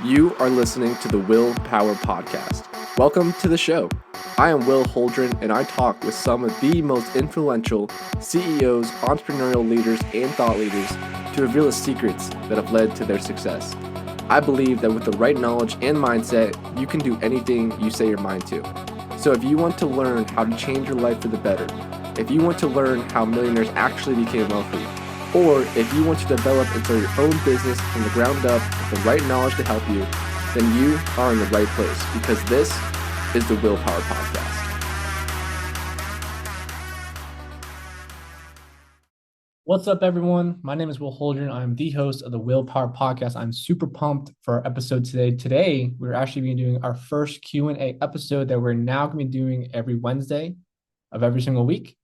You are listening to the Willpower Podcast. Welcome to the show. I am Will Holdren, and I talk with some of the most influential CEOs, entrepreneurial leaders, and thought leaders to reveal the secrets that have led to their success. I believe that with the right knowledge and mindset, you can do anything you say your mind to. So if you want to learn how to change your life for the better, if you want to learn how millionaires actually became wealthy, or if you want to develop and start your own business from the ground up with the right knowledge to help you, then you are in the right place because this is the Willpower Podcast. What's up, everyone? My name is Will Holdren. I'm the host of the Willpower Podcast. I'm super pumped for our episode today. Today, we're actually going to be doing our first Q&A episode that we're now going to be doing every Wednesday of every single week.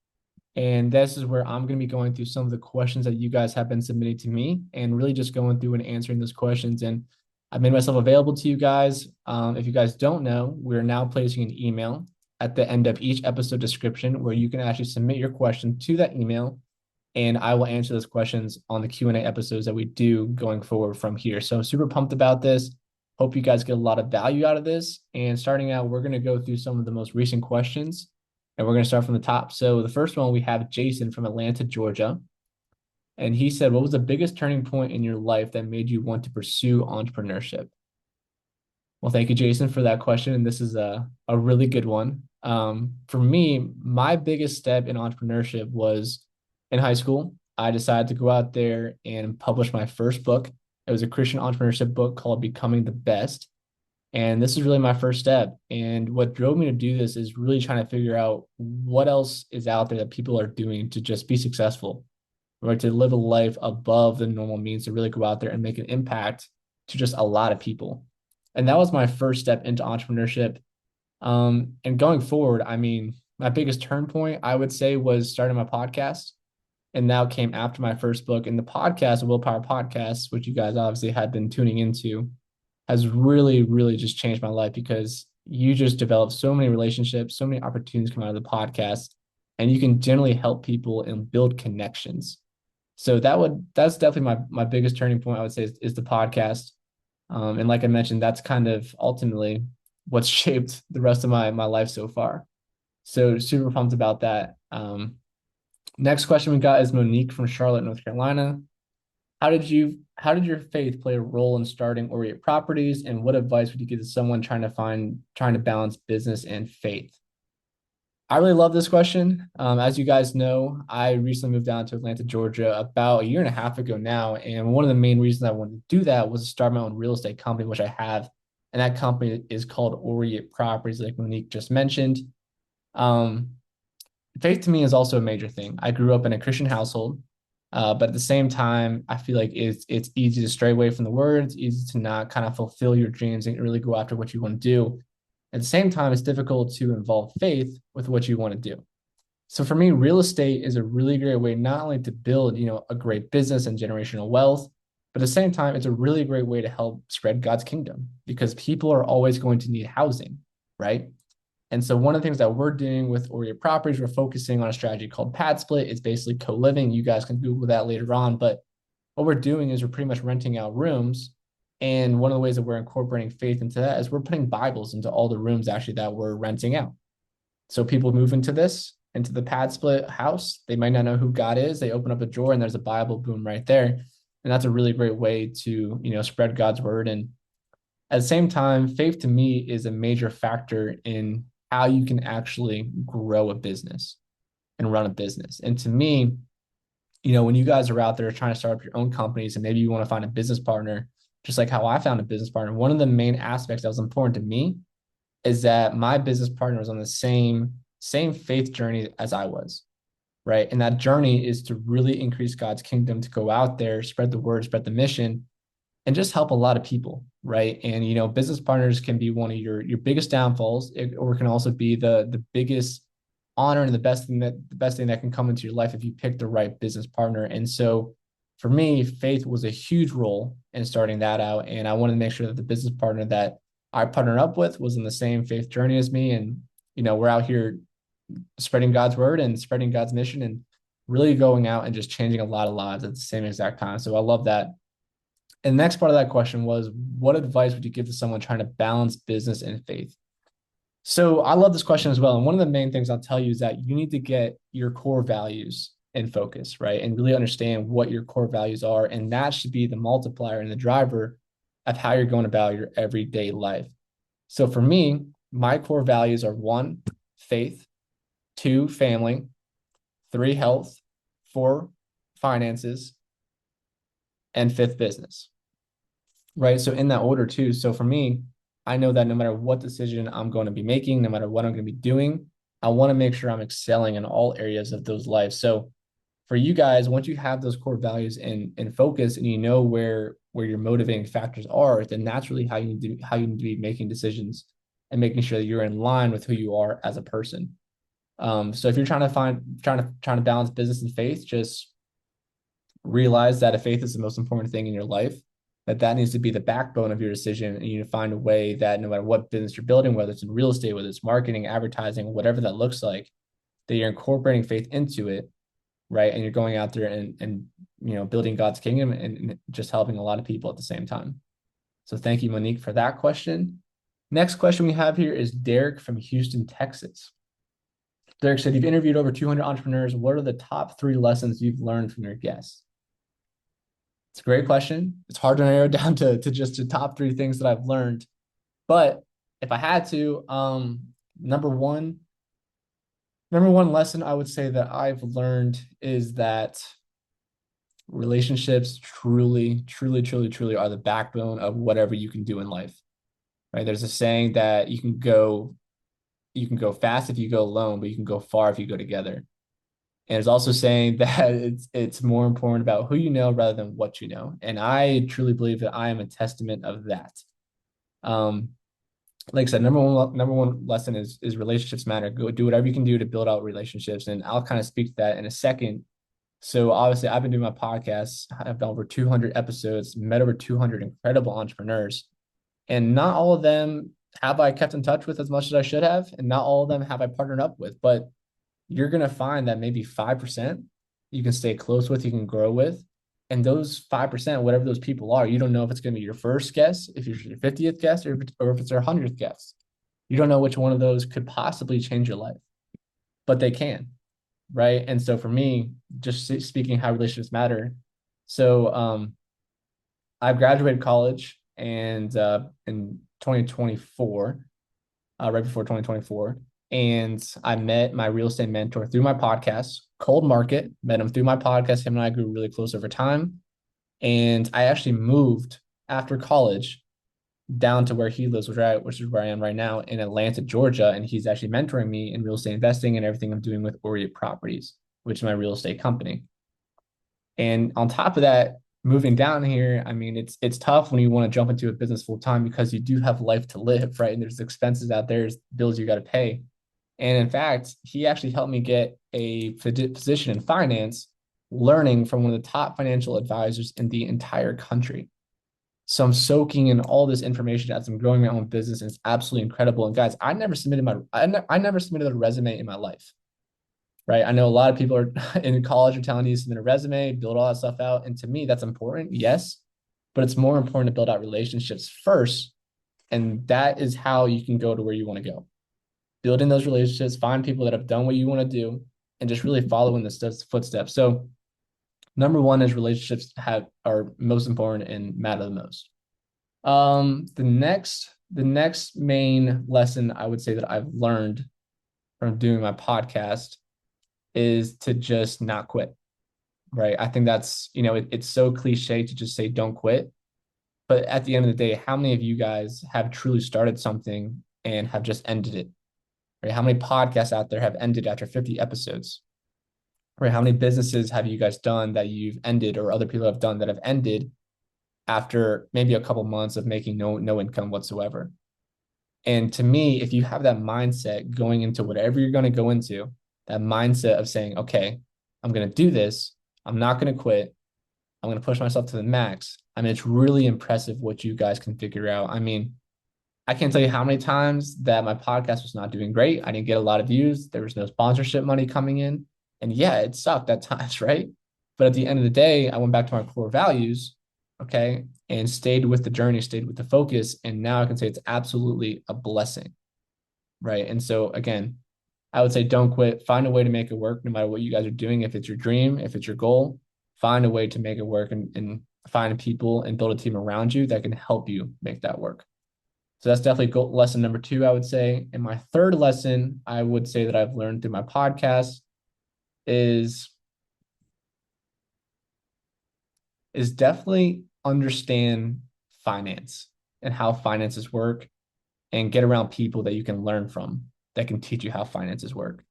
And this is where I'm going to be going through some of the questions that you guys have been submitting to me and really just going through and answering those questions. And I've made myself available to you guys. If you guys don't know, we're now placing an email at the end of each episode description where you can actually submit your question to that email, and I will answer those questions on the Q&A episodes that we do going forward from here. So I'm super pumped about this. Hope you guys get a lot of value out of this. And starting out, we're going to go through some of the most recent questions. And we're going to start from the top. So the first one, we have Jason from Atlanta, Georgia. And he said, what was the biggest turning point in your life that made you want to pursue entrepreneurship? Well, thank you, Jason, for that question. And this is a really good one. For me, my biggest step in entrepreneurship was in high school. I decided to go out there and publish my first book. It was a Christian entrepreneurship book called Becoming the Best. And this is really my first step. And what drove me to do this is really trying to figure out what else is out there that people are doing to just be successful, or to live a life above the normal means, to really go out there and make an impact to just a lot of people. And that was my first step into entrepreneurship. And going forward, I mean, my biggest turn point, I would say, was starting my podcast. And that came after my first book. And the podcast, the Willpower Podcast, which you guys obviously had been tuning into, has really, really just changed my life because you just develop so many relationships, so many opportunities come out of the podcast, and you can generally help people and build connections. So that's definitely my biggest turning point, I would say, is the podcast. And like I mentioned, that's kind of ultimately what's shaped the rest of my life so far. So super pumped about that. Next question we got is Monique from Charlotte, North Carolina. How did your faith play a role in starting Orient Properties, and what advice would you give to someone trying to balance business and faith? I really love this question. As you guys know, I recently moved down to Atlanta, Georgia about a year and a half ago now. And one of the main reasons I wanted to do that was to start my own real estate company, which I have. And that company is called Orient Properties, like Monique just mentioned. Faith to me is also a major thing. I grew up in a Christian household. But at the same time, I feel like it's easy to stray away from the word. It's easy to not kind of fulfill your dreams and really go after what you want to do. At the same time, it's difficult to involve faith with what you want to do. So for me, real estate is a really great way not only to build, a great business and generational wealth, but at the same time, it's a really great way to help spread God's kingdom because people are always going to need housing, right? And so one of the things that we're doing with Orient Properties, we're focusing on a strategy called pad split. It's basically co-living. You guys can Google that later on. But what we're doing is we're pretty much renting out rooms. And one of the ways that we're incorporating faith into that is we're putting Bibles into all the rooms actually that we're renting out. So people move into the pad split house. They might not know who God is. They open up a drawer and there's a Bible, boom, right there. And that's a really great way to, spread God's word. And at the same time, faith to me is a major factor in how you can actually grow a business and run a business. And to me, when you guys are out there trying to start up your own companies and maybe you want to find a business partner, just like how I found a business partner, one of the main aspects that was important to me is that my business partner was on the same faith journey as I was, right? And that journey is to really increase God's kingdom, to go out there, spread the word, spread the mission, and just help a lot of people, right? And, business partners can be one of your biggest downfalls, or it can also be the biggest honor and the best thing that can come into your life if you pick the right business partner. And so for me, faith was a huge role in starting that out. And I wanted to make sure that the business partner that I partnered up with was in the same faith journey as me. And, we're out here spreading God's word and spreading God's mission and really going out and just changing a lot of lives at the same exact time. So I love that. And the next part of that question was, what advice would you give to someone trying to balance business and faith? So I love this question as well. And one of the main things I'll tell you is that you need to get your core values in focus, right? And really understand what your core values are. And that should be the multiplier and the driver of how you're going about your everyday life. So for me, my core values are 1, faith, 2, family, 3, health, 4, finances, and 5th, business, right? So in that order too. So for me, I know that no matter what decision I'm going to be making, no matter what I'm going to be doing, I want to make sure I'm excelling in all areas of those lives. So for you guys, once you have those core values in focus and you know where your motivating factors are, then that's really how you need to be making decisions and making sure that you're in line with who you are as a person. So if you're trying to balance business and faith, just realize that if faith is the most important thing in your life, that needs to be the backbone of your decision. And you need to find a way that no matter what business you're building, whether it's in real estate, whether it's marketing, advertising, whatever that looks like, that you're incorporating faith into it, right? And you're going out there and building God's kingdom and just helping a lot of people at the same time. So thank you, Monique, for that question. Next question we have here is Derek from Houston, Texas. Derek said, you've interviewed over 200 entrepreneurs. What are the top 3 lessons you've learned from your guests? It's a great question. It's hard to narrow down to just the top 3 things that I've learned. But if I had to, number one lesson I would say that I've learned is that relationships truly, truly, truly, truly are the backbone of whatever you can do in life, right? There's a saying that you can go fast if you go alone, but you can go far if you go together. And it's also saying that it's more important about who you know rather than what you know. And I truly believe that I am a testament of that. Like I said, number one lesson is relationships matter. Go do whatever you can do to build out relationships. And I'll kind of speak to that in a second. So obviously I've been doing my podcast. I've done over 200 episodes, met over 200 incredible entrepreneurs. And not all of them have I kept in touch with as much as I should have. And not all of them have I partnered up with. But you're going to find that maybe 5% you can stay close with, you can grow with. And those 5%, whatever those people are, you don't know if it's going to be your first guest, if it's your 50th guest, or if it's their 100th guest. You don't know which one of those could possibly change your life, but they can, right? And so for me, just speaking how relationships matter. So I graduated college and in 2024, right before 2024. And I met my real estate mentor through my podcast, Cold Market. Met him through my podcast. Him and I grew really close over time. And I actually moved after college down to where he lives, which is where I am right now in Atlanta, Georgia. And he's actually mentoring me in real estate investing and everything I'm doing with Orient Properties, which is my real estate company. And on top of that, moving down here, I mean, it's tough when you want to jump into a business full time because you do have life to live, right? And there's expenses out there, there's bills you got to pay. And in fact, he actually helped me get a position in finance, learning from one of the top financial advisors in the entire country. So I'm soaking in all this information as I'm growing my own business, and it's absolutely incredible. And guys, I never submitted a resume in my life, right? I know a lot of people are in college are telling you to submit a resume, build all that stuff out. And to me, that's important, yes, but it's more important to build out relationships first. And that is how you can go to where you want to go. Building those relationships, find people that have done what you want to do, and just really follow in the footsteps. So number one is relationships are most important and matter the most. The next main lesson I would say that I've learned from doing my podcast is to just not quit, right? I think that's, it's so cliche to just say, don't quit. But at the end of the day, how many of you guys have truly started something and have just ended it? Right? How many podcasts out there have ended after 50 episodes? Right? How many businesses have you guys done that you've ended, or other people have done that have ended after maybe a couple months of making no income whatsoever? And to me, if you have that mindset going into whatever you're going to go into, that mindset of saying, okay, I'm going to do this. I'm not going to quit. I'm going to push myself to the max. I mean, it's really impressive what you guys can figure out. I mean, I can't tell you how many times that my podcast was not doing great. I didn't get a lot of views. There was no sponsorship money coming in. And yeah, it sucked at times, right? But at the end of the day, I went back to my core values. okay, and stayed with the journey, stayed with the focus. And now I can say it's absolutely a blessing, right? And so again, I would say don't quit. Find a way to make it work no matter what you guys are doing. If it's your dream, if it's your goal, find a way to make it work and find people and build a team around you that can help you make that work. So that's definitely lesson number 2, I would say. And my third lesson I would say that I've learned through my podcast is definitely understand finance and how finances work and get around people that you can learn from that can teach you how finances work.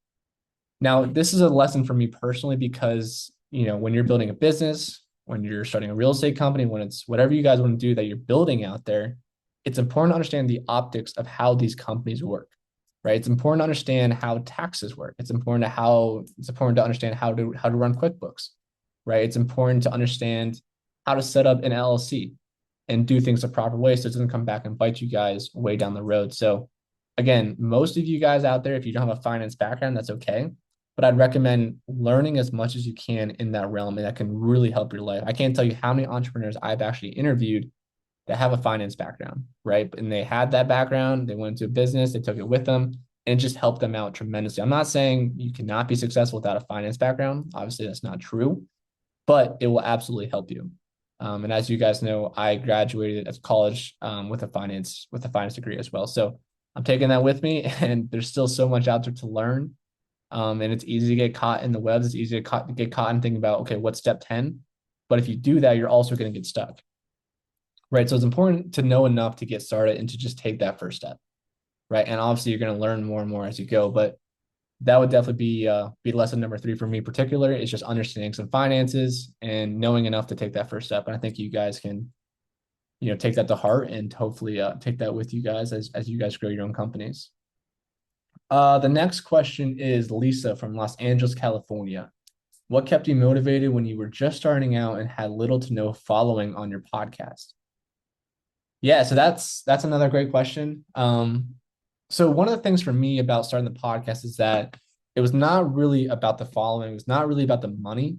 Now, this is a lesson for me personally because, when you're building a business, when you're starting a real estate company, when it's whatever you guys want to do that you're building out there, it's important to understand the optics of how these companies work, right? It's important to understand how taxes work. It's important to understand how to run QuickBooks, right? It's important to understand how to set up an LLC and do things the proper way so it doesn't come back and bite you guys way down the road. So again, most of you guys out there, if you don't have a finance background, that's okay. But I'd recommend learning as much as you can in that realm, and that can really help your life. I can't tell you how many entrepreneurs I've actually interviewed that have a finance background, right? And they had that background, they went into a business, they took it with them, and it just helped them out tremendously. I'm not saying you cannot be successful without a finance background. Obviously, that's not true, but it will absolutely help you. And as you guys know, I graduated at college with a finance degree as well. So I'm taking that with me, and there's still so much out there to learn. And it's easy to get caught in the webs. It's easy to get caught and think about, okay, what's step 10? But if you do that, you're also going to get stuck, right? So it's important to know enough to get started and to just take that first step, right? And obviously, you're going to learn more and more as you go. But that would definitely be lesson number 3 for me, particularly, is just understanding some finances and knowing enough to take that first step. And I think you guys can, take that to heart and hopefully take that with you guys as you guys grow your own companies. The next question is Lisa from Los Angeles, California. What kept you motivated when you were just starting out and had little to no following on your podcast? Yeah, so that's another great question. So one of the things for me about starting the podcast is that it was not really about the following. It was not really about the money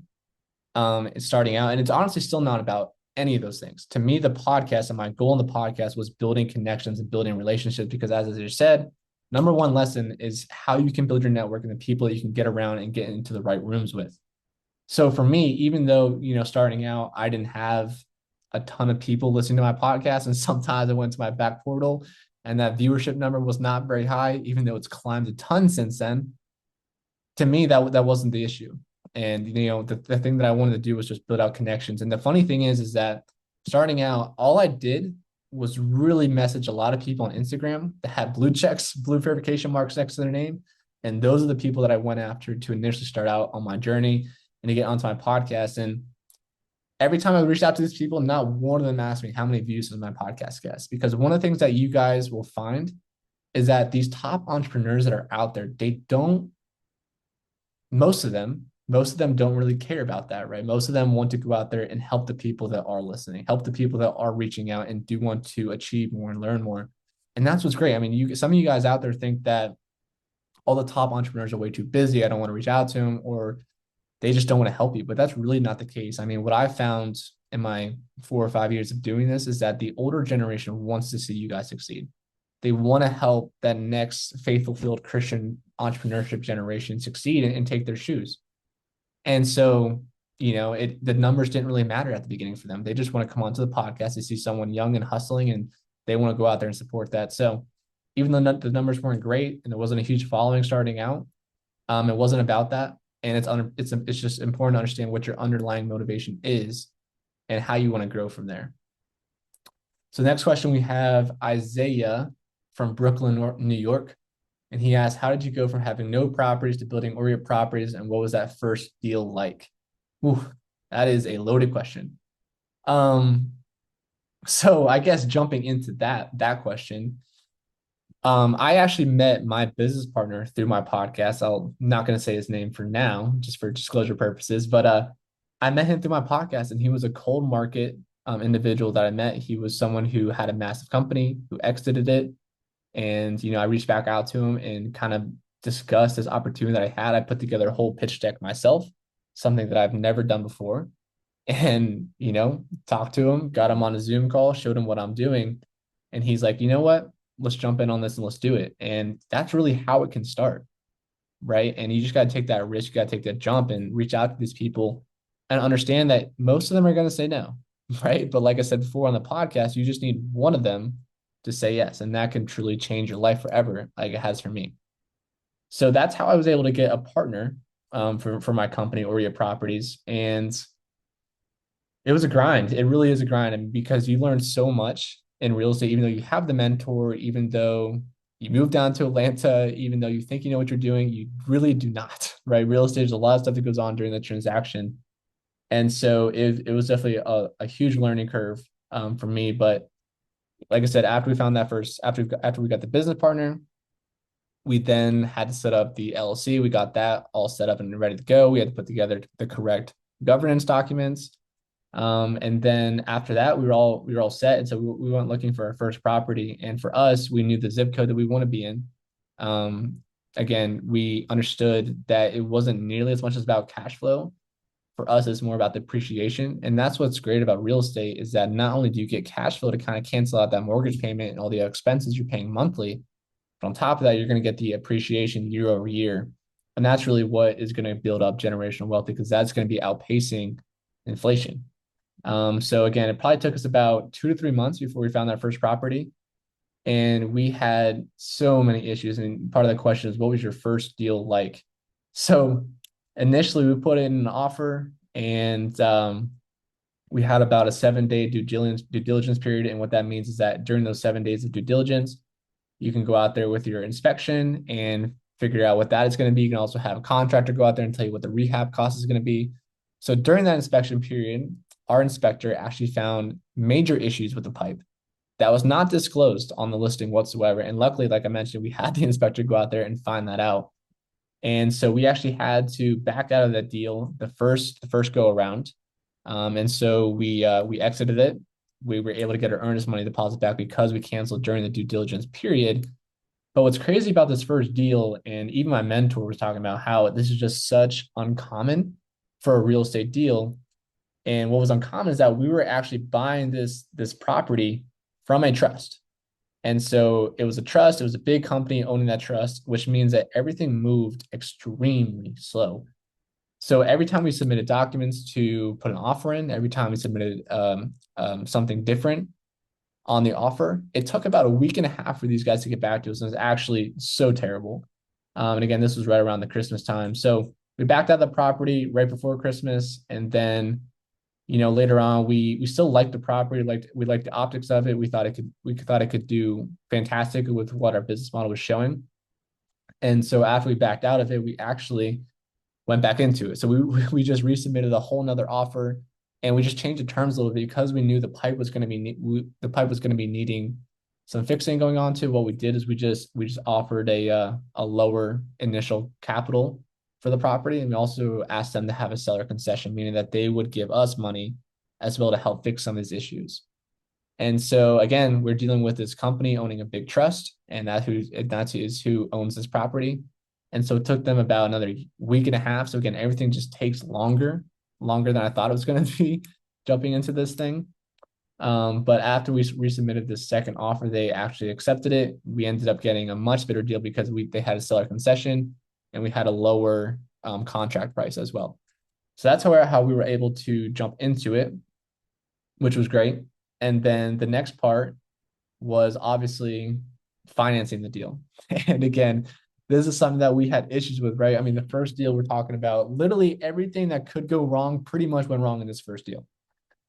starting out. And it's honestly still not about any of those things. To me, the podcast and my goal in the podcast was building connections and building relationships because, as I just said, number 1 lesson is how you can build your network and the people that you can get around and get into the right rooms with. So for me, even though, starting out, I didn't have a ton of people listening to my podcast, and sometimes I went to my back portal and that viewership number was not very high, even though it's climbed a ton since then. To me, that wasn't the issue. And, the thing that I wanted to do was just build out connections. And the funny thing is that starting out, all I did was really message a lot of people on Instagram that had blue verification marks next to their name. And those are the people that I went after to initially start out on my journey and to get onto my podcast. And every time I reached out to these people, not one of them asked me how many views does my podcast get. Because one of the things that you guys will find is that these top entrepreneurs that are out there, most of them don't really care about that, right? Most of them want to go out there and help the people that are listening, help the people that are reaching out and do want to achieve more and learn more. And that's what's great. I mean, some of you guys out there think that all the top entrepreneurs are way too busy. I don't want to reach out to them, or they just don't want to help you. But that's really not the case. I mean, what I found in my 4 or 5 years of doing this is that the older generation wants to see you guys succeed. They want to help that next faith-filled Christian entrepreneurship generation succeed and take their shoes. And so, the numbers didn't really matter at the beginning for them. They just want to come onto the podcast. They see someone young and hustling, and they want to go out there and support that. So even though the numbers weren't great and there wasn't a huge following starting out, it wasn't about that. And it's just important to understand what your underlying motivation is and how you want to grow from there. So next question, we have Isaiah from Brooklyn, New York. And he asked, how did you go from having no properties to building all your properties? And what was that first deal like? Ooh, that is a loaded question. So I guess jumping into that question, I actually met my business partner through my podcast. I'm not going to say his name for now, just for disclosure purposes, but I met him through my podcast, and he was a cold market individual that I met. He was someone who had a massive company, who exited it. And, I reached back out to him and kind of discussed this opportunity that I had. I put together a whole pitch deck myself, something that I've never done before. and, talked to him, got him on a Zoom call, showed him what I'm doing. And he's like, you know what? Let's jump in on this and let's do it. And that's really how it can start, right? And you just got to take that risk, you got to take that jump and reach out to these people and understand that most of them are going to say no, right? But like I said before on the podcast, you just need one of them to say yes. And that can truly change your life forever, like it has for me. So that's how I was able to get a partner for my company, Oria Properties. And it was a grind. It really is a grind. And because you learn so much in real estate, even though you have the mentor, even though you move down to Atlanta, even though you think you know what you're doing, you really do not, right? Real estate, there's a lot of stuff that goes on during the transaction. And so it was definitely a huge learning curve for me. But like I said, after we found that first, after we got the business partner, we then had to set up the LLC. We got that all set up and ready to go. We had to put together the correct governance documents. And then after that, we were all set. And so we went looking for our first property. And for us, we knew the zip code that we want to be in. Again, we understood that it wasn't nearly as much as about cash flow. For us, it's more about depreciation. And that's what's great about real estate is that not only do you get cash flow to kind of cancel out that mortgage payment and all the expenses you're paying monthly, but on top of that, you're going to get the appreciation year over year. And that's really what is going to build up generational wealth because that's going to be outpacing inflation. So again, it probably took us about 2 to 3 months before we found that first property. And we had so many issues. And part of the question is, what was your first deal like? So initially we put in an offer and we had about a 7-day due diligence period. And what that means is that during those 7 days of due diligence, you can go out there with your inspection and figure out what that is going to be. You can also have a contractor go out there and tell you what the rehab cost is going to be. So during that inspection period, our inspector actually found major issues with the pipe that was not disclosed on the listing whatsoever. And luckily, like I mentioned, we had the inspector go out there and find that out. And so we actually had to back out of that deal the first go around. And so we exited it. We were able to get our earnest money deposit back because we canceled during the due diligence period. But what's crazy about this first deal, and even my mentor was talking about how this is just such uncommon for a real estate deal. And what was uncommon is that we were actually buying this property from a trust. And so it was a trust, it was a big company owning that trust, which means that everything moved extremely slow. So every time we submitted documents to put an offer in, every time we submitted something different on the offer, it took about a week and a half for these guys to get back to us. And it was actually so terrible. And again, this was right around the Christmas time. So we backed out the property right before Christmas. And then, later on, we still liked the property, we liked the optics of it. We thought it could do fantastic with what our business model was showing. And so after we backed out of it, we actually went back into it. So we just resubmitted a whole nother offer, and we just changed the terms a little bit because we knew the pipe was going to be needing some fixing going on to. What we did is we just offered a lower initial capital for the property, and we also asked them to have a seller concession, meaning that they would give us money as well to help fix some of these issues. And so again, we're dealing with this company owning a big trust, and that is who owns this property. And so it took them about another week and a half. So again, everything just takes longer than I thought it was going to be jumping into this thing. But after we resubmitted this second offer, they actually accepted it. We ended up getting a much better deal because they had a seller concession and we had a lower contract price as well. So that's how we were able to jump into it, which was great. And then the next part was obviously financing the deal. And again, this is something that we had issues with, right? I mean, the first deal we're talking about, literally everything that could go wrong pretty much went wrong in this first deal.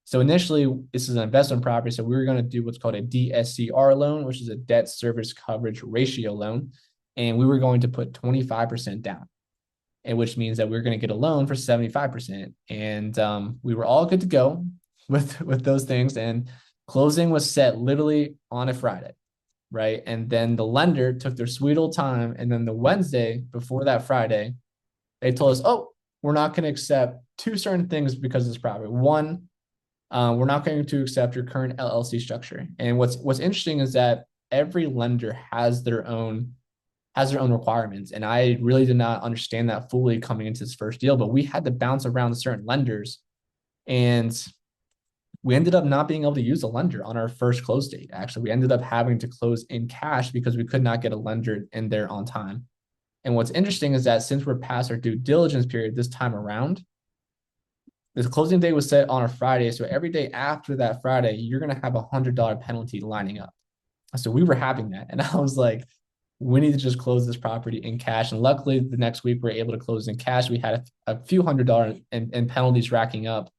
So initially, this is an investment property. So we were going to do what's called a DSCR loan, which is a debt service coverage ratio loan. And we were going to put 25% down, and which means that we're going to get a loan for 75%. And we were all good to go with those things. And closing was set literally on a Friday, right? And then the lender took their sweet old time. And then the Wednesday before that Friday, they told us, oh, we're not going to accept two certain things because of this property. One, we're not going to accept your current LLC structure. And what's interesting is that every lender has their own requirements. And I really did not understand that fully coming into this first deal, but we had to bounce around certain lenders And we ended up not being able to use a lender on our first close date. Actually, we ended up having to close in cash because we could not get a lender in there on time. And what's interesting is that since we're past our due diligence period this time around, the closing date was set on a Friday. So every day after that Friday, you're going to have $100 penalty lining up. So we were having that. And I was like, we need to just close this property in cash. And luckily, the next week, we were able to close in cash. We had a few $100 in penalties racking up.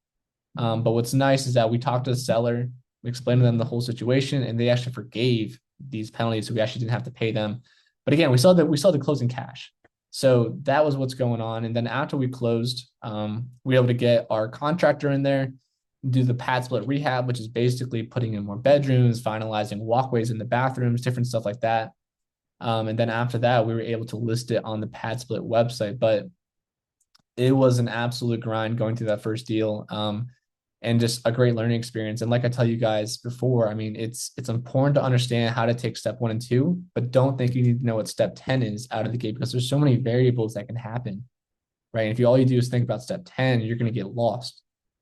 But what's nice is that we talked to the seller, we explained to them the whole situation, and they actually forgave these penalties. So we actually didn't have to pay them. But again, we saw the closing cash. So that was what's going on. And then after we closed, we were able to get our contractor in there, do the pad split rehab, which is basically putting in more bedrooms, finalizing walkways in the bathrooms, different stuff like that. And then after that, we were able to list it on the pad split website. But it was an absolute grind going through that first deal. And just a great learning experience. And like I tell you guys before, I mean, it's important to understand how to take step 1 and 2, but don't think you need to know what step 10 is out of the gate, because there's so many variables that can happen, right? And if all you do is think about step 10, you're going to get lost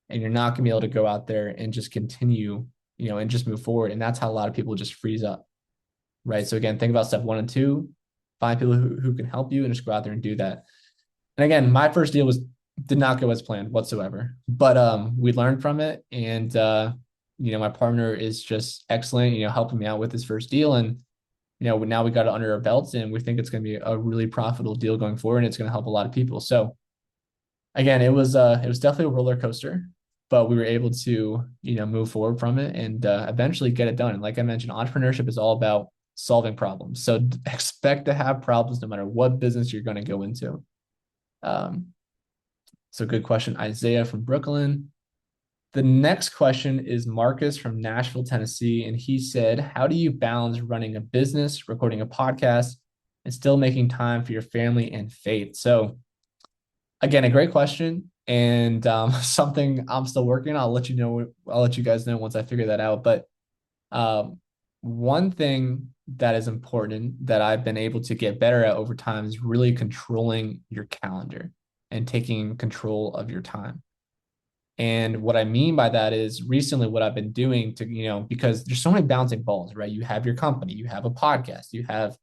and you're not going to be able to go out there and just continue, and just move forward. And that's how a lot of people just freeze up, right? So again, think about step 1 and 2, find people who can help you, and just go out there and do that. And again, my first deal did not go as planned whatsoever, but we learned from it. And my partner is just excellent, helping me out with this first deal. And now we got it under our belts, and we think it's going to be a really profitable deal going forward, and it's going to help a lot of people. So again, it was definitely a roller coaster, but we were able to move forward from it and eventually get it done. And like I mentioned, entrepreneurship is all about solving problems. So expect to have problems no matter what business you're going to go into. So good question, Isaiah from Brooklyn. The next question is Marcus from Nashville, Tennessee. And he said, how do you balance running a business, recording a podcast, and still making time for your family and faith? So again, a great question, and something I'm still working on. I'll let you guys know once I figure that out. But one thing that is important that I've been able to get better at over time is really controlling your calendar and taking control of your time. And what I mean by that is recently what I've been doing to, because there's so many bouncing balls, right? You have your company, you have a podcast, you have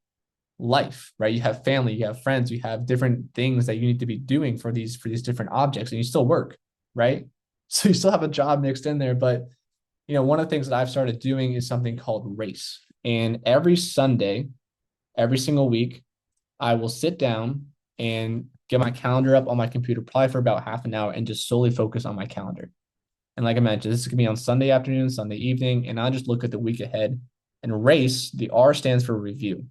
life, right? You have family, you have friends, you have different things that you need to be doing for these different objects, and you still work, right? So you still have a job mixed in there. But, one of the things that I've started doing is something called Race. And every Sunday, every single week, I will sit down and get my calendar up on my computer, probably for about half an hour, and just solely focus on my calendar. And like I mentioned, this is going to be on Sunday afternoon, Sunday evening, and I'll just look at the week ahead. And Race, the R stands for review.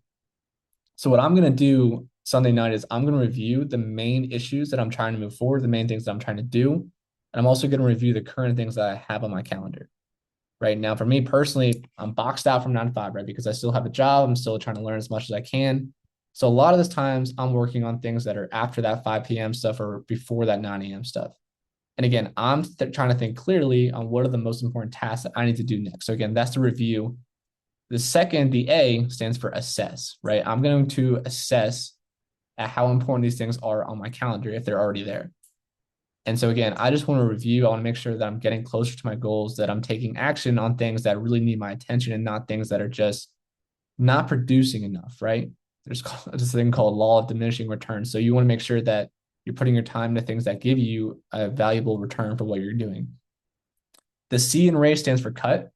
So what I'm going to do Sunday night is I'm going to review the main issues that I'm trying to move forward, the main things that I'm trying to do. And I'm also going to review the current things that I have on my calendar. Right now, for me personally, I'm boxed out from 9 to 5, right? Because I still have a job. I'm still trying to learn as much as I can. So a lot of this times I'm working on things that are after that 5 p.m. stuff or before that 9 a.m. stuff. And again, I'm trying to think clearly on what are the most important tasks that I need to do next. So again, that's the review. The second, the A, stands for assess, right? I'm going to assess at how important these things are on my calendar if they're already there. And so again, I just want to review. I want to make sure that I'm getting closer to my goals, that I'm taking action on things that really need my attention and not things that are just not producing enough, right? There's this thing called law of diminishing returns. So you want to make sure that you're putting your time into things that give you a valuable return for what you're doing. The C in Race stands for cut.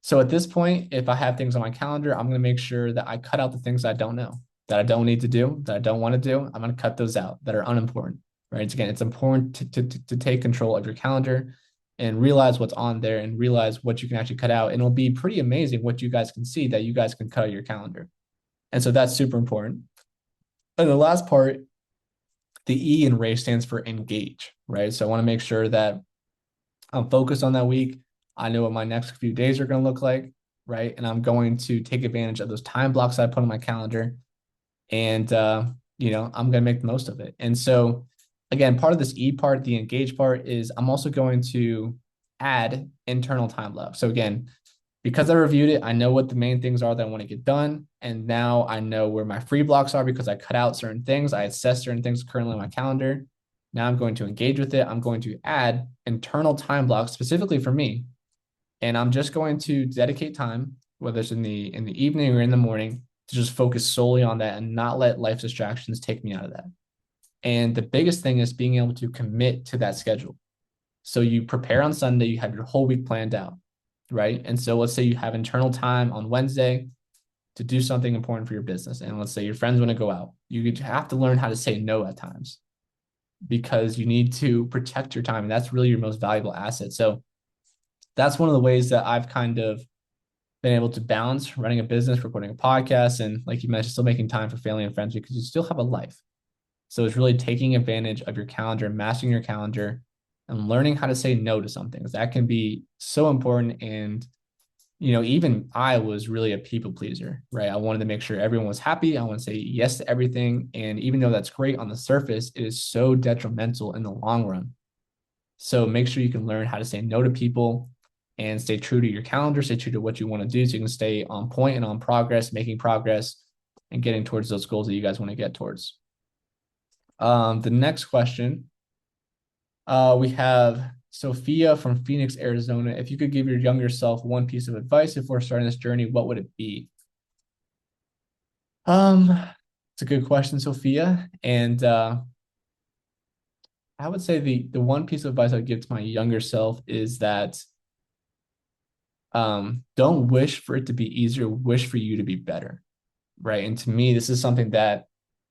So at this point, if I have things on my calendar, I'm going to make sure that I cut out the things I don't know, that I don't need to do, that I don't want to do. I'm going to cut those out that are unimportant, right? Again, it's important to take control of your calendar and realize what's on there and realize what you can actually cut out. And it'll be pretty amazing what you guys can see that you guys can cut out your calendar. And so that's super important. And the last part, the E in Race stands for engage, right? So I want to make sure that I'm focused on that week. I know what my next few days are going to look like, right? And I'm going to take advantage of those time blocks I put on my calendar. And, I'm going to make the most of it. And so, again, part of this E part, the engage part, is I'm also going to add internal time blocks. So again, because I reviewed it, I know what the main things are that I want to get done. And now I know where my free blocks are because I cut out certain things. I assess certain things currently on my calendar. Now I'm going to engage with it. I'm going to add internal time blocks specifically for me. And I'm just going to dedicate time, whether it's in the evening or in the morning, to just focus solely on that and not let life distractions take me out of that. And the biggest thing is being able to commit to that schedule. So you prepare on Sunday, you have your whole week planned out, right? And so let's say you have internal time on Wednesday to do something important for your business. And let's say your friends want to go out. You have to learn how to say no at times because you need to protect your time. And that's really your most valuable asset. So that's one of the ways that I've kind of been able to balance running a business, recording a podcast, and like you mentioned, still making time for family and friends because you still have a life. So it's really taking advantage of your calendar, mastering your calendar, and learning how to say no to something. That can be so important. And, even I was really a people pleaser, right? I wanted to make sure everyone was happy. I want to say yes to everything. And even though that's great on the surface, it is so detrimental in the long run. So make sure you can learn how to say no to people and stay true to your calendar, stay true to what you want to do so you can stay on point and on progress, making progress and getting towards those goals that you guys want to get towards. The next question, we have Sophia from Phoenix, Arizona. If you could give your younger self one piece of advice before starting this journey, what would it be? It's a good question, Sophia. And I would say the one piece of advice I'd give to my younger self is that don't wish for it to be easier, wish for you to be better, right? And to me, this is something that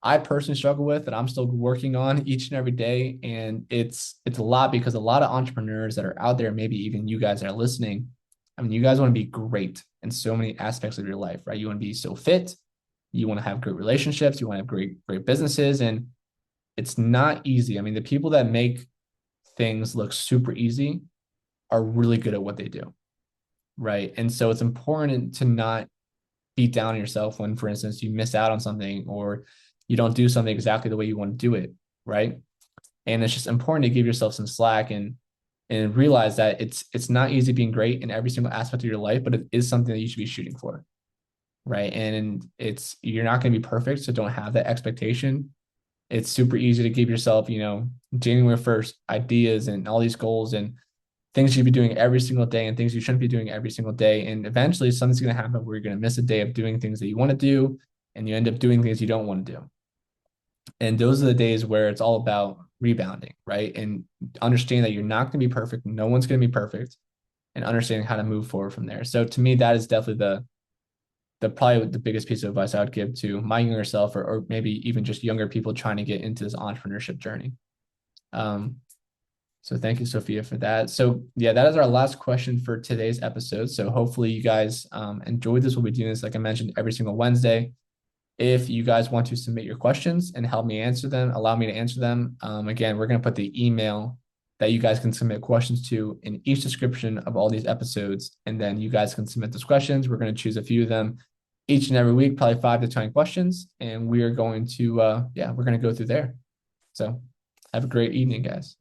I personally struggle with that I'm still working on each and every day. And it's a lot because a lot of entrepreneurs that are out there, maybe even you guys that are listening, I mean, you guys want to be great in so many aspects of your life, right? You want to be so fit, you want to have great relationships, you want to have great businesses, and it's not easy. I mean, the people that make things look super easy are really good at what they do, right? And so it's important to not beat down on yourself when, for instance, you miss out on something or you don't do something exactly the way you want to do it, right? And it's just important to give yourself some slack and realize that it's not easy being great in every single aspect of your life, but it is something that you should be shooting for, right? And you're not going to be perfect, so don't have that expectation. It's super easy to give yourself, January 1st ideas and all these goals and things you should be doing every single day and things you shouldn't be doing every single day. And eventually something's going to happen where you're going to miss a day of doing things that you want to do and you end up doing things you don't want to do. And those are the days where it's all about rebounding, right? And understanding that you're not going to be perfect. No one's going to be perfect, and understanding how to move forward from there. So to me, that is definitely probably the biggest piece of advice I would give to my younger self or maybe even just younger people trying to get into this entrepreneurship journey. So thank you, Sophia, for that. So yeah, that is our last question for today's episode. So hopefully you guys enjoyed this. We'll be doing this, like I mentioned, every single Wednesday. If you guys want to submit your questions and help me answer them, allow me to answer them. Again, we're going to put the email that you guys can submit questions to in each description of all these episodes. And then you guys can submit those questions. We're going to choose a few of them each and every week, probably 5 to 10 questions. And we are going to, we're going to go through there. So have a great evening, guys.